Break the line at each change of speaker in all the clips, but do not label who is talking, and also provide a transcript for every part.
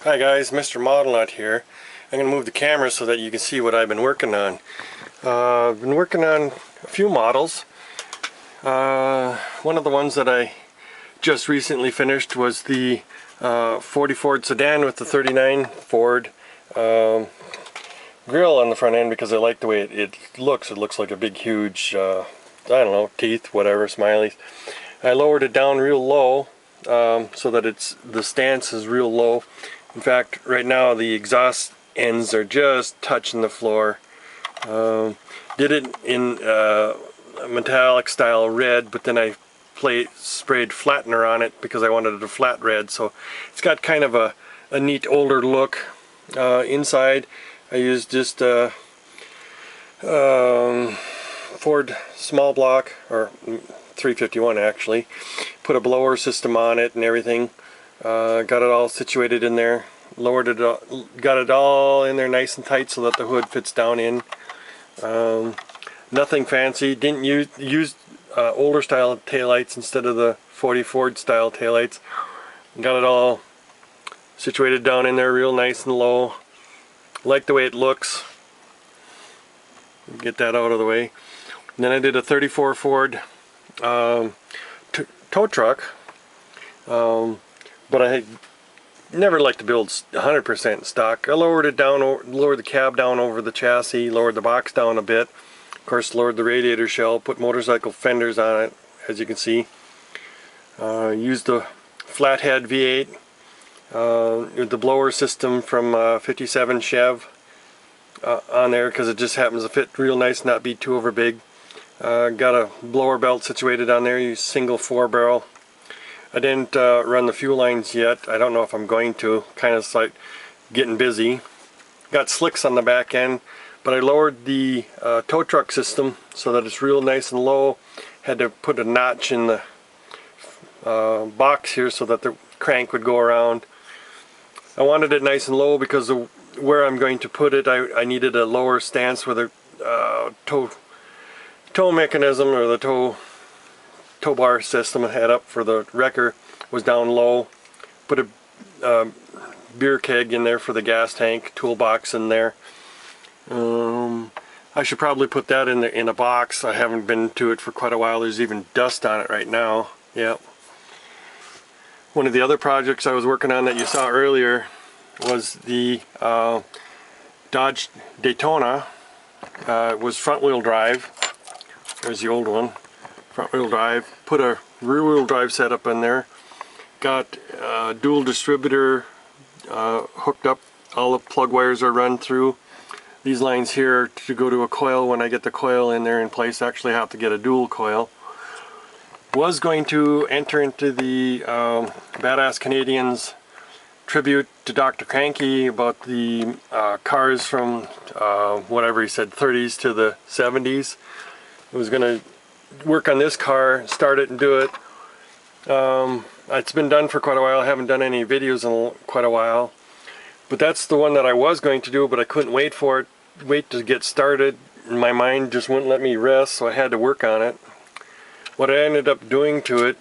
Hi guys, MrModelnut here. I'm going to move the camera so that you can see what I've been working on. I've been working on a few models. One of the ones that I just recently finished was the 40 Ford sedan with the 39 Ford grill on the front end, because I like the way it looks. It looks like a big huge, I don't know, teeth, whatever, smileys. I lowered it down real low so that the stance is real low. In fact, right now the exhaust ends are just touching the floor. Did it in metallic style red, but then I sprayed flattener on it because I wanted it a flat red. So it's got kind of a neat older look. Inside I used just Ford small block, or 351 actually. Put a blower system on it and everything. Got it all situated in there, lowered it, got it all in there nice and tight so that the hood fits down in. Nothing fancy. Didn't use older style taillights instead of the 40 Ford style taillights. Got it all situated down in there real nice and low. Like the way it looks. Get that out of the way. And then I did a 34 Ford tow truck. But I never liked to build 100% stock. I lowered it down, lowered the cab down over the chassis, lowered the box down a bit. Of course, lowered the radiator shell, put motorcycle fenders on it, as you can see. Used the flathead V8 with the blower system from 57 Chev on there, because it just happens to fit real nice, not be too over big. Got a blower belt situated on there. Use single 4-barrel. I didn't run the fuel lines yet. I don't know if I'm going to. Kind of like getting busy. Got slicks on the back end, but I lowered the tow truck system so that it's real nice and low. Had to put a notch in the box here so that the crank would go around. I wanted it nice and low because where I'm going to put it, I needed a lower stance where the tow mechanism, or the tow bar system I had up for the wrecker, was down low. Put a beer keg in there for the gas tank, toolbox in there. I should probably put that in a box. I haven't been to it for quite a while. There's even dust on it right now. Yep. One of the other projects I was working on that you saw earlier was the Dodge Daytona. It was front wheel drive. There's the old one. Front wheel drive. Put a rear wheel drive setup in there. Got a dual distributor hooked up. All the plug wires are run through. These lines here to go to a coil. When I get the coil in there in place, I actually have to get a dual coil. Was going to enter into the Badass Canadians tribute to Dr. Cranky about the cars from whatever he said, 30s to the 70s. I was going to work on this car, start it and do it. It's been done for quite a while. I haven't done any videos in quite a while, but that's the one that I was going to do, but I couldn't wait to get started. My mind just wouldn't let me rest, so I had to work on it. What I ended up doing to it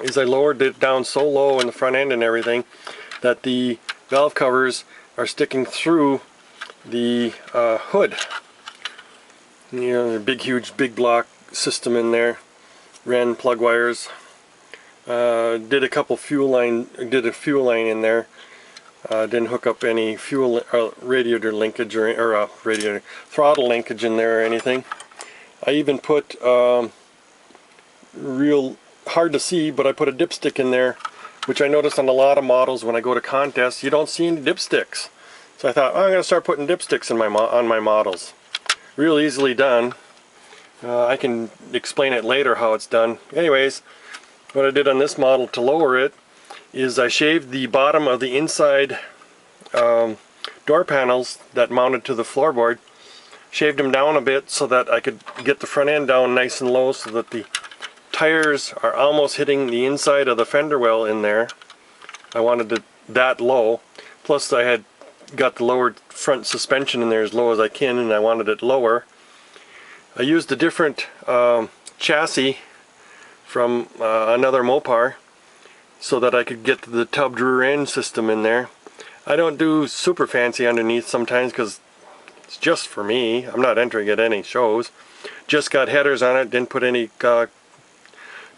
is I lowered it down so low in the front end and everything that the valve covers are sticking through the hood. You know, big, huge, big block system in there. Ran plug wires. Did a couple fuel line. Did a fuel line in there. Didn't hook up any fuel radiator linkage or radiator throttle linkage in there or anything. I even put real hard to see, but I put a dipstick in there, which I noticed on a lot of models when I go to contests. You don't see any dipsticks. So I thought, oh, I'm going to start putting dipsticks in on my models. Real easily done. I can explain it later how it's done. Anyways, what I did on this model to lower it is I shaved the bottom of the inside door panels that mounted to the floorboard. Shaved them down a bit so that I could get the front end down nice and low so that the tires are almost hitting the inside of the fender well in there. I wanted it that low. Plus I had got the lowered front suspension in there as low as I can, and I wanted it lower. I used a different chassis from another Mopar so that I could get the tubbed rear end system in there. I don't do super fancy underneath sometimes because it's just for me. I'm not entering at any shows. Just got headers on it, didn't put any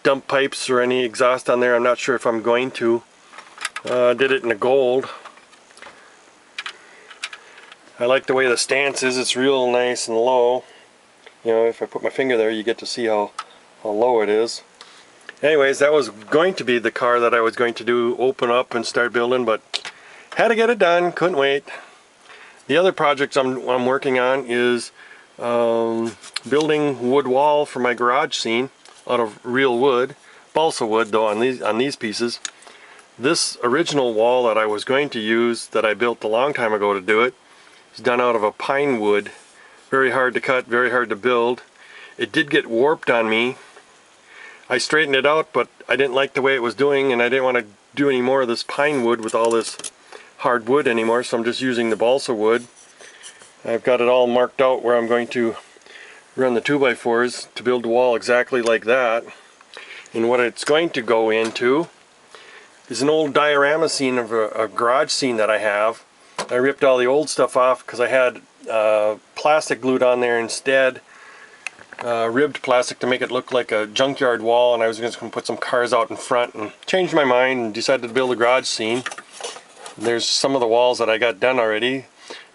dump pipes or any exhaust on there. I'm not sure if I'm going to. Did it in the gold. I like the way the stance is. It's real nice and low. You know, if I put my finger there, you get to see how low it is. Anyways, that was going to be the car that I was going to do, open up and start building, but had to get it done, couldn't wait. The other projects I'm working on is building wood wall for my garage scene out of real wood, balsa wood though on these pieces. This original wall that I was going to use, that I built a long time ago to do it, is done out of a pine wood. Very hard to cut, very hard to build. It did get warped on me. I straightened it out, but I didn't like the way it was doing, and I didn't want to do any more of this pine wood with all this hard wood anymore, so I'm just using the balsa wood. I've got it all marked out where I'm going to run the 2x4s to build the wall exactly like that. And what it's going to go into is an old diorama scene of a garage scene that I have. I ripped all the old stuff off because I had plastic glued on there instead. Ribbed plastic to make it look like a junkyard wall, and I was just going to put some cars out in front, and changed my mind and decided to build a garage scene. There's some of the walls that I got done already.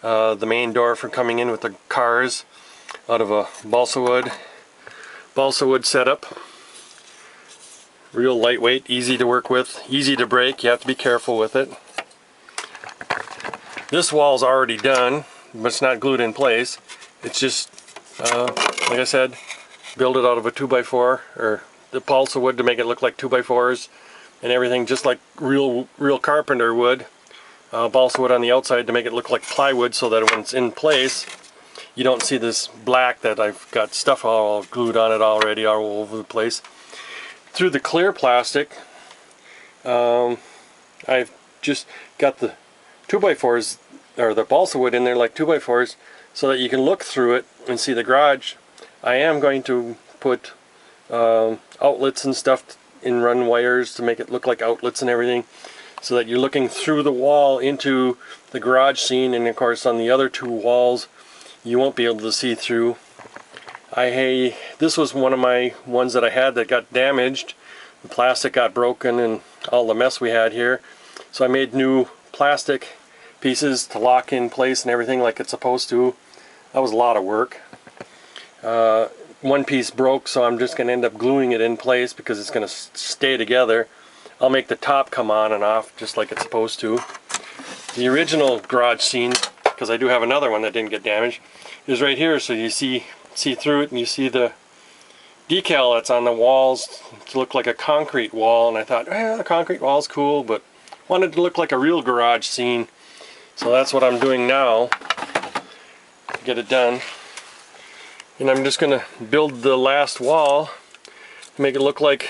The main door for coming in with the cars out of a balsa wood setup. Real lightweight, easy to work with, easy to break. You have to be careful with it. This wall's already done, but it's not glued in place. It's just like I said, build it out of a 2x4 or the balsa wood to make it look like 2x4s and everything, just like real carpenter wood. Balsa wood on the outside to make it look like plywood, so that when it's in place you don't see this black that I've got stuff all glued on it already all over the place. Through the clear plastic, I've just got the 2x4s or the balsa wood in there like 2x4s, so that you can look through it and see the garage. I am going to put outlets and stuff in, run wires to make it look like outlets and everything, so that you're looking through the wall into the garage scene, and of course on the other two walls you won't be able to see through. This was one of my ones that I had that got damaged. The plastic got broken and all the mess we had here, so I made new plastic pieces to lock in place and everything like it's supposed to. That was a lot of work. One piece broke, so I'm just going to end up gluing it in place because it's going to stay together. I'll make the top come on and off just like it's supposed to. The original garage scene, because I do have another one that didn't get damaged, is right here, so you see through it and you see the decal that's on the walls to look like a concrete wall, and I thought, the concrete wall's cool, but wanted to look like a real garage scene. So that's what I'm doing now to get it done. And I'm just going to build the last wall to make it look like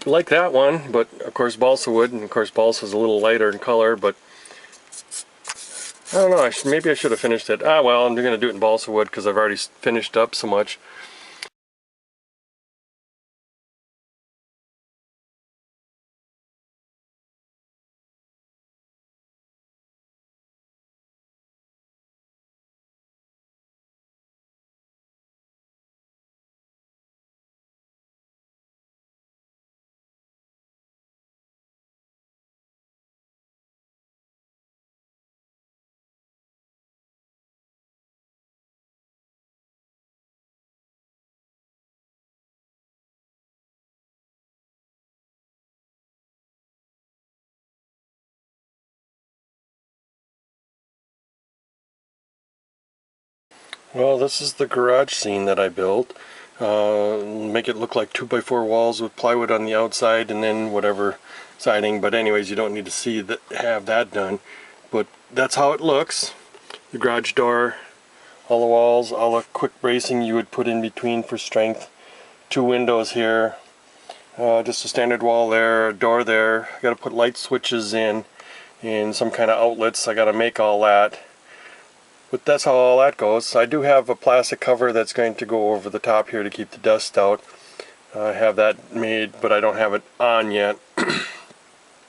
that one, but of course balsa wood, and of course balsa is a little lighter in color, but I don't know, maybe I should have finished it. Well, I'm going to do it in balsa wood because I've already finished up so much. Well, this is the garage scene that I built. Make it look like 2x4 walls with plywood on the outside and then whatever siding, but anyways, you don't need to have that done. But that's how it looks. The garage door, all the walls, all the quick bracing you would put in between for strength. Two windows here, just a standard wall there, a door there. I got to put light switches in and some kind of outlets. I got to make all that. But that's how all that goes. I do have a plastic cover that's going to go over the top here to keep the dust out. I have that made, but I don't have it on yet.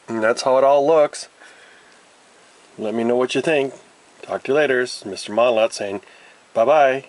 And that's how it all looks. Let me know what you think. Talk to you later. It's MrModelnut saying bye-bye.